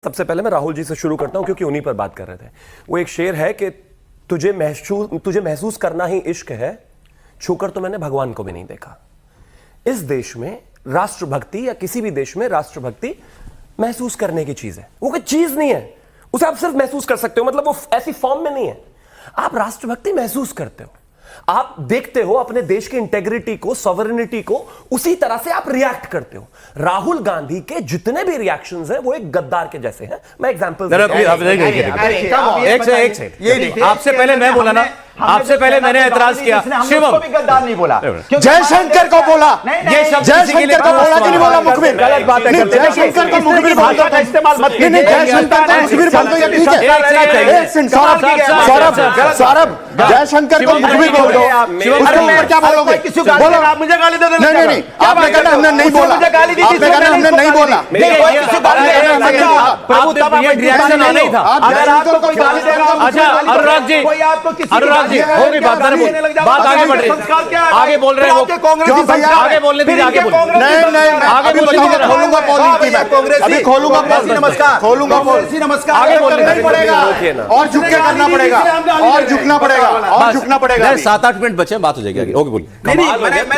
सबसे पहले मैं राहुल जी से शुरू करता हूं क्योंकि उन्हीं पर बात कर रहे थे। वो एक शेर है कि तुझे महसूस करना ही इश्क है, छूकर तो मैंने भगवान को भी नहीं देखा। इस देश में राष्ट्रभक्ति या किसी भी देश में राष्ट्रभक्ति महसूस करने की चीज है, वो कोई चीज नहीं है, उसे आप सिर्फ महसूस कर सकते हो, मतलब वो ऐसी फॉर्म में नहीं है। आप राष्ट्रभक्ति महसूस करते हो, आप देखते हो अपने देश की इंटेग्रिटी को, सॉवरेनिटी को, उसी तरह से आप रिएक्ट करते हो। राहुल गांधी के जितने भी रिएक्शंस हैं वो एक गद्दार के जैसे हैं। मैं एग्जांपल आपसे पहले मैं बोला ना, आपसे पहले मैंने एतराज किया, शिवम भी गद्दार नहीं बोला, जयशंकर को बोला, जयशंकर को बोला कि नहीं बोला मुखबिर? गलत बात है। जयशंकर को मुखबिर भाषा का इस्तेमाल मत कीजिए। नहीं, जयशंकर को मुखबिर बोल दो या ठीक है। सौरभ, जयशंकर को मुखबिर बोल दो, उसके ऊपर क्या बोलोगे? बोलो, आप मुझे गाली दे दो। नहीं, आपने कहा हमने नहीं बोला, आपने कहा हमने नहीं बोला। रिएक्शन आना ही था। अगर आपको कोई गाली दे रहा, अच्छा अनुराग जी, अनुराग जी हो गई बात, बात आगे बढ़ रही है, आगे बोल रहे हो, आगे बोलने दीजिए, आगे बोल नहीं, आगे खोलूंगा पॉलिसी, अभी खोलूंगा पॉलिसी। नमस्कार, खोलूंगा पॉलिसी, नमस्कार। आगे बोलना पड़ेगा और झुक के करना पड़ेगा, और झुकना पड़ेगा, और झुकना पड़ेगा। 7-8 मिनट बचे, बात हो जाएगी आगे। ओके बोलिए। मैं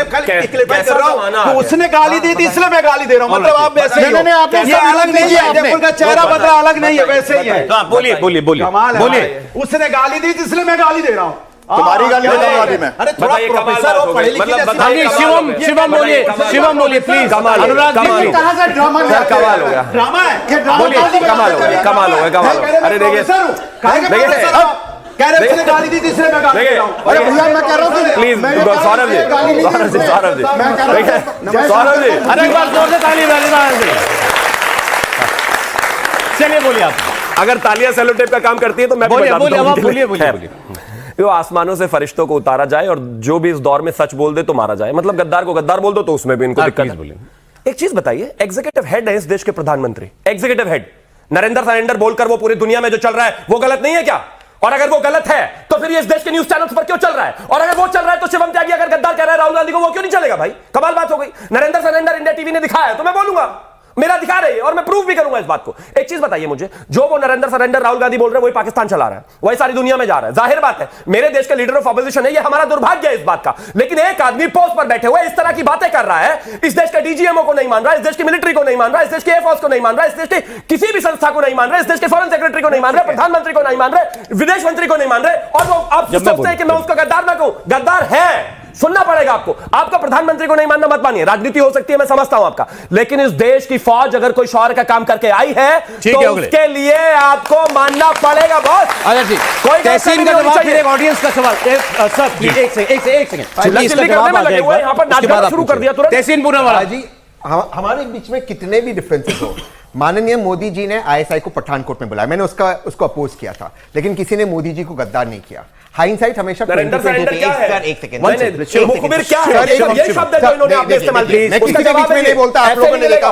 क्लियर कर रहा हूं, उसने गाली दी थी इसलिए मैं गाली दे रहा हूं, मतलब आप वैसे ही नहीं, आपने ये अलग नहीं है, जयपुर का चेहरा बदला अलग नहीं है, वैसे ही है। बोलिए बोलिए बोलिए बोलिए। उसने गाली दी थी इसलिए मैं गाली दे रहा हूं। तुम्हारी गाली दे रहा हूं मैं। अरे थोड़ा प्रोफेसर हो, पढ़े लिखे जैसे। शिवम बोलिए प्लीज। अनुराग जी कहां से ड्रामा है? कमाल हो गया, ड्रामा है, बोलिए, कमाल हो गया, कमाल हो गया। अरे देखिए, कह रहे उसने गाली दी थी इसलिए मैं गाली दे रहा हूं। अरे भैया मैं कह रहा हूं कि प्लीज सौरभ जी, अरे एक बार जोर से ताली बजाइए। चलिए बोलिए आप। अगर तालियां सेलो टेप का काम करती है तो मैं भी बता देता हूं। बोलिए। जो आसमानों से फरिश्तों को उतारा जाए और जो भी इस दौर में सच बोल दे तो मारा जाए, मतलब गद्दार को गद्दार बोल दो तो उसमें भी इनको दिक्कत है। एक चीज बताइए, एग्जीक्यूटिव हेड है इस देश के प्रधानमंत्री, एग्जीक्यूटिव हेड नरेंद्र सरेंडर बोलकर वो पूरी दुनिया में जो चल रहा है वो गलत नहीं है क्या? और अगर वो गलत है तो फिर ये इस देश के न्यूज चैनल्स पर क्यों चल रहा है? और अगर वो चल रहा है तो शिवम त्यागी अगर गद्दार कह रहा है राहुल गांधी को, वो क्यों नहीं चलेगा भाई? कमाल बात हो गई। नरेंद्र सरेंडर इंडिया टीवी ने दिखाया तो मैं बोलूंगा, मेरा अधिकार है और मैं प्रूव भी करूंगा इस बात को। एक चीज बताइए मुझे, जो वो नरेंद्र सरेंडर राहुल गांधी बोल रहे हैं वही पाकिस्तान चला रहा है, वही सारी दुनिया में जा रहा है। जाहिर बात है मेरे देश के लीडर ऑफ ऑपोजिशन है, ये हमारा दुर्भाग्य है इस बात का। लेकिन एक आदमी पोस्ट पर बैठे हुए इस तरह की बातें कर रहा है, इस देश के डीजीएमओ को नहीं मान रहा, इस देश की मिलिट्री को नहीं मान रहा, इस देश के एयरफोर्स को नहीं मान रहा, इस देश के किसी भी संस्था को नहीं मान रहा, इस देश के फॉरेन सेक्रेटरी को नहीं मान रहे, प्रधानमंत्री को नहीं मान रहे, विदेश मंत्री को नहीं मान रहे, और वो आप सोचते हैं कि मैं उसका गद्दार ना कहूं। गद्दार है, सुनना पड़ेगा आपको। आपका प्रधानमंत्री को नहीं मानना मत मानिए, राजनीति हो सकती है, मैं समझता हूं आपका, लेकिन इस देश की फौज अगर कोई शौर्य का काम करके आई है तो उसके लिए आपको मानना पड़ेगा बॉस। अच्छा जी, कोई तहसीन का जवाब फिर एक ऑडियंस का सवाल। सर प्लीज एक सेकंड यहां पर नाटक शुरू कर दिया तुरंत। तहसीन पूनावाला जी, हमारे बीच में कितने भी डिफरेंसेस हो, माननीय मोदी जी ने आईएसआई को पठानकोट में बुलाया, मैंने उसको अपोज किया था, लेकिन किसी ने मोदी जी को गद्दार नहीं किया। हाइंडसाइट हमेशा नरेंद्र सरेंडर क्या है? एक सेकंड, मुखबिर क्या है? ये शब्द जो इन्होंने आपने इस्तेमाल किया, मैं किसी के बीच में नहीं बोलता, आप लोगों ने देखा,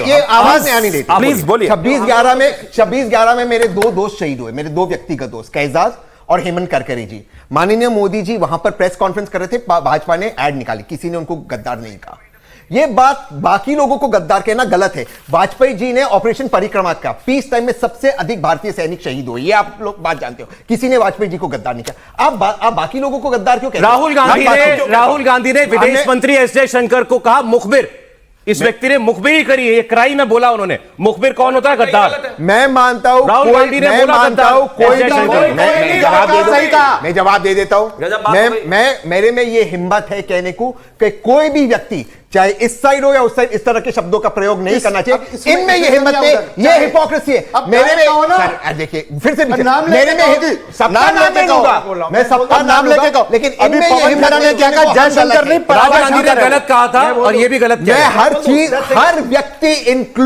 ये आवाज नहीं आनी देती। प्लीज बोलिए। 26/11 में मेरे 2 दोस्त शहीद हुए, मेरे 2 व्यक्तिगत दोस्त, कैजाज और हेमंत करकरे जी। माननीय मोदी जी वहां पर प्रेस कॉन्फ्रेंस कर रहे थे, भाजपा ने ऐड निकाली, किसी ने उनको गद्दार नहीं कहा। ये बात बाकी लोगों को गद्दार कहना गलत है। वाजपेयी जी ने ऑपरेशन परिक्रमा का पीस टाइम में सबसे अधिक भारतीय सैनिक शहीद हुए, ये आप लोग बात जानते हो, किसी ने वाजपेयी जी को गद्दार नहीं किया। आप बाकी लोगों को गद्दार क्यों कहते हैं? राहुल गांधी ने विदेश मंत्री एस जयशंकर को कहा मुखबिर, इस व्यक्ति ने मुखबिरी करी है, ये क्राइम में बोला उन्होंने। मुखबिर कौन होता है? गद्दार। मैं मानता हूं, राहुल गांधी ने बोला गद्दार, मैं जवाब दे देता हूं। मेरे में ये हिम्मत है कहने को कि कोई भी व्यक्ति चाहे इस साइड हो या उस साइड इस तरह के शब्दों का प्रयोग नहीं करना चाहिए। इनमें ये हिम्मत है, ये हिपोक्रेसी है। मेरे में देखिए फिर से मेरे में सबका नाम लेके कहूंगा, मैं सबका नाम लेके कहूं, लेकिन इनमें ये हिम्मत ने क्या कहा, जयशंकर ने राहुल गांधी ने गलत कहा था और ये भी गलत किया। मैं हर चीज, हर व्यक्ति इंक्लूड